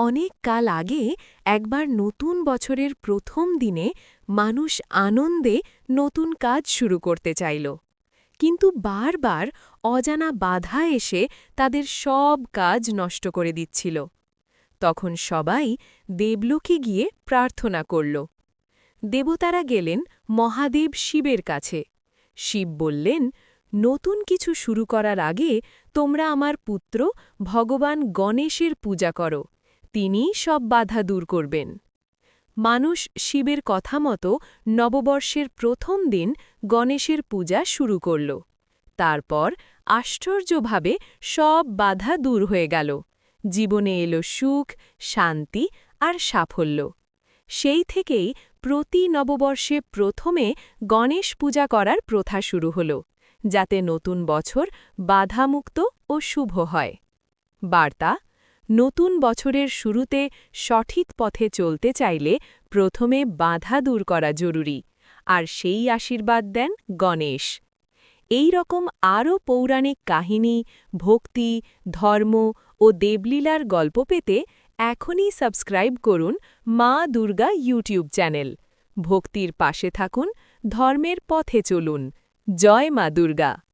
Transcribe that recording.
অনেক কাল আগে একবার নতুন বছরের প্রথম দিনে মানুষ আনন্দে নতুন কাজ শুরু করতে চাইল, কিন্তু বারবার অজানা বাধা এসে তাদের সব কাজ নষ্ট করে দিচ্ছিল। তখন সবাই দেবলোকে গিয়ে প্রার্থনা করল। দেবতারা গেলেন মহাদেব শিবের কাছে। শিব বললেন, নতুন কিছু শুরু করার আগে তোমরা আমার পুত্র ভগবান গণেশের পূজা করো, তিনিই সব বাধা দূর করবেন। মানুষ শিবের কথা মতো নববর্ষের প্রথম দিন গণেশের পূজা শুরু করল। তারপর আশ্চর্যভাবে সব বাধা দূর হয়ে গেল। জীবনে এলো সুখ, শান্তি আর সাফল্য। সেই থেকেই প্রতি নববর্ষে প্রথমে গণেশ পূজা করার প্রথা শুরু হল, যাতে নতুন বছর বাধামুক্ত ও শুভ হয়। বার্তা: নতুন বছরের শুরুতে সঠিক পথে চলতে চাইলে প্রথমে বাধা দূর করা জরুরি, আর সেই আশীর্বাদ দেন গণেশ। এই রকম আরও পৌরাণিক কাহিনী, ভক্তি, ধর্ম ও দেবলীলার গল্প পেতে এখনই সাবস্ক্রাইব করুন মা দুর্গা ইউটিউব চ্যানেল। ভক্তির পাশে থাকুন, ধর্মের পথে চলুন। জয় মা দুর্গা।